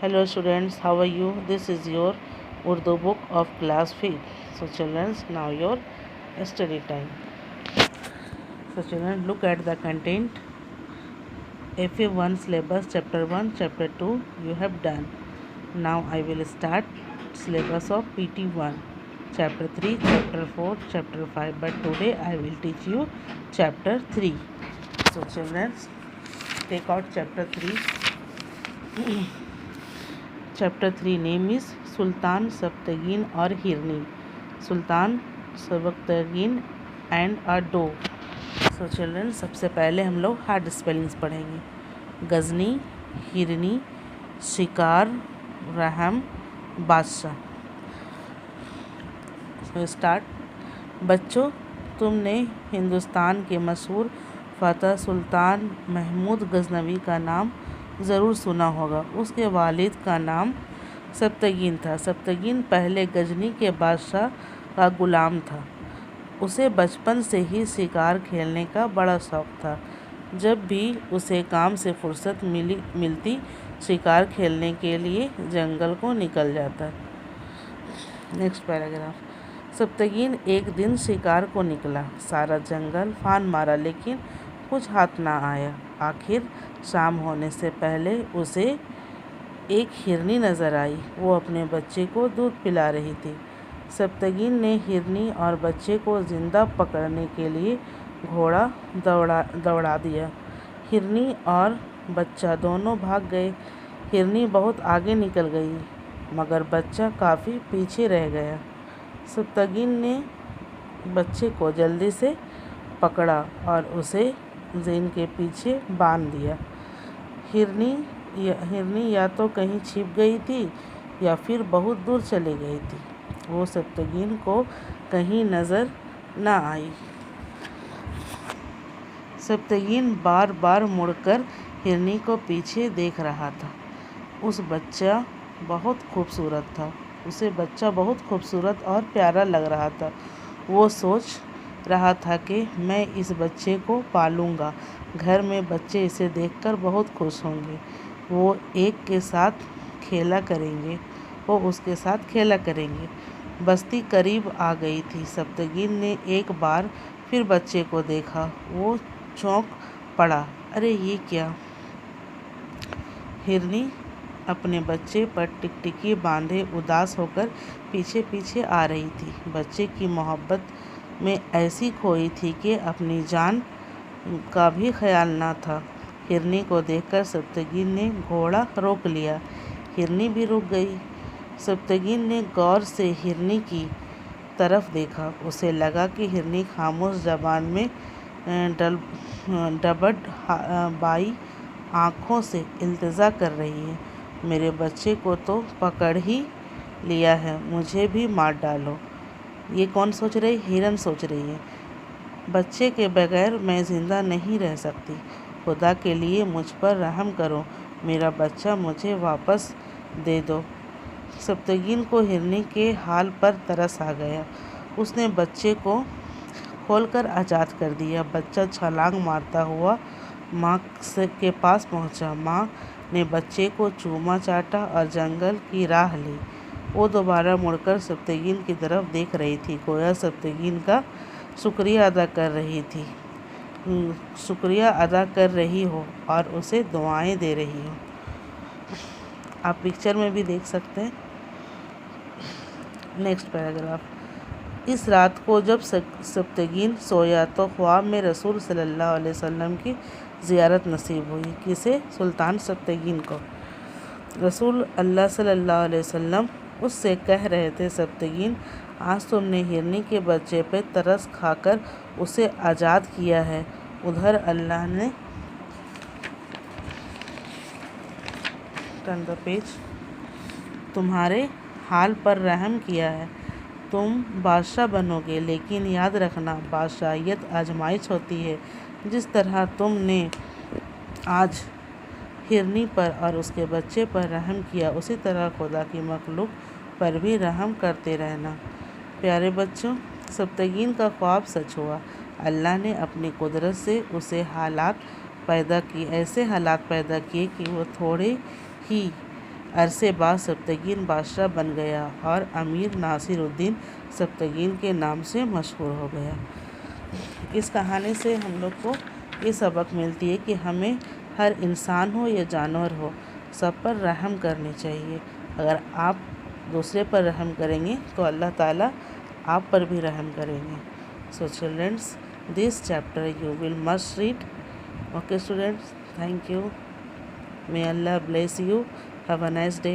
Hello students, how are you? This is your Urdu book of class 5. So children, now your study time. So children, look at the content. FA1 syllabus chapter 1, chapter 2 you have done. Now I will start syllabus of PT1, chapter 3, chapter 4, chapter 5. But today I will teach you chapter 3. So children, take out chapter 3. Chapter 3 name is Sultan Saptagin or Hirni. Sultan Saptagin and a dove. So children, सबसे पहले हम लोग hard spellings पढ़ेंगे. गजनी, हिरनी, शिकार, रहम, बादशाह. So start. बच्चों, तुमने हिंदुस्तान के मशहूर फ़तह सुल्तान महमूद गजनवी का नाम ज़रूर सुना होगा. उसके वालिद का नाम सप्तगीन था. सप्तगीन पहले गजनी के बादशाह का ग़ुलाम था. उसे बचपन से ही शिकार खेलने का बड़ा शौक़ था. जब भी उसे काम से फुर्सत मिलती शिकार खेलने के लिए जंगल को निकल जाता. Next paragraph. सप्तगीन एक दिन शिकार को निकला. सारा जंगल फान मारा लेकिन कुछ हाथ ना आया. आखिर शाम होने से पहले उसे एक हिरनी नज़र आई. वो अपने बच्चे को दूध पिला रही थी. सप्तगीन ने हिरनी और बच्चे को ज़िंदा पकड़ने के लिए घोड़ा दौड़ा दिया. हिरनी और बच्चा दोनों भाग गए. हिरनी बहुत आगे निकल गई मगर बच्चा काफ़ी पीछे रह गया. सप्तगीन ने बच्चे को जल्दी से पकड़ा और उसे ज़मीन के पीछे बांध दिया. हिरनी या तो कहीं छिप गई थी या फिर बहुत दूर चली गई थी. वो सप्तगीन को कहीं नज़र न आई. सप्तगीन बार बार मुड़कर हिरनी को पीछे देख रहा था. उसे बच्चा बहुत खूबसूरत और प्यारा लग रहा था. वो सोच रहा था कि मैं इस बच्चे को पालूंगा. घर में बच्चे इसे देखकर बहुत खुश होंगे. वो उसके साथ खेला करेंगे. बस्ती करीब आ गई थी. सप्तगीन ने एक बार फिर बच्चे को देखा. वो चौंक पड़ा. अरे ये क्या! हिरनी अपने बच्चे पर टिकटिकी बांधे उदास होकर पीछे पीछे आ रही थी. बच्चे की मोहब्बत में ऐसी खोई थी कि अपनी जान का भी ख्याल न था. हिरनी को देखकर सप्तगीन ने घोड़ा रोक लिया. हिरनी भी रुक गई. सप्तगीन ने गौर से हिरनी की तरफ देखा. उसे लगा कि हिरनी खामोश ज़बान में डबडबाई आँखों से इल्तिजा कर रही है. मेरे बच्चे को तो पकड़ ही लिया है, मुझे भी मार डालो. ये कौन सोच रही? हिरन सोच रही है. बच्चे के बगैर मैं ज़िंदा नहीं रह सकती. खुदा के लिए मुझ पर रहम करो. मेरा बच्चा मुझे वापस दे दो. सप्तगीन को हिरनी के हाल पर तरस आ गया. उसने बच्चे को खोलकर आज़ाद कर दिया. बच्चा छलांग मारता हुआ माँ के पास पहुँचा. माँ ने बच्चे को चूमा चाटा और जंगल की राह ली. वो दोबारा मुड़कर सप्तगीन की तरफ देख रही थी, गोया सप्तगीन का शुक्रिया अदा कर रही हो और उसे दुआएं दे रही हो. आप पिक्चर में भी देख सकते हैं. Next paragraph. इस रात को जब सप्तगीन सोया तो ख्वाब में रसूल सल्लल्लाहु अलैहि वसल्लम की ज़ियारत नसीब हुई. किसे? सुल्तान सप्तगीन को. रसूल अल्लाह सल्लल्लाहु अलैहि वसल्लम उससे कह रहे थे, सप्तगीन, आज तुमने हिरनी के बच्चे पे तरस खाकर उसे आज़ाद किया है. उधर अल्लाह ने तुम्हारे हाल पर रहम किया है. तुम बादशाह बनोगे, लेकिन याद रखना बादशाहियत आजमाइश होती है. जिस तरह तुमने आज हिरनी पर और उसके बच्चे पर रहम किया, उसी तरह खुदा की मखलूक पर भी रहम करते रहना. प्यारे बच्चों, सप्तगीन का ख्वाब सच हुआ. अल्लाह ने अपनी कुदरत से उसे ऐसे हालात पैदा किए कि वो थोड़े ही عرصے بعد سبتگین بادشاہ بن گیا اور امیر ناصر الدین سبتگین کے نام سے مشہور ہو گیا۔ اس کہانی سے ہم لوگ کو یہ سبق ملتی ہے کہ ہمیں ہر انسان ہو یا جانور ہو، سب پر رحم کرنی چاہیے۔ اگر آپ دوسرے پر رحم کریں گے تو اللہ تعالیٰ آپ پر بھی رحم کریں گے۔ So childrens, this chapter you will must read. Okay students, thank you. May Allah bless you. Have a nice day.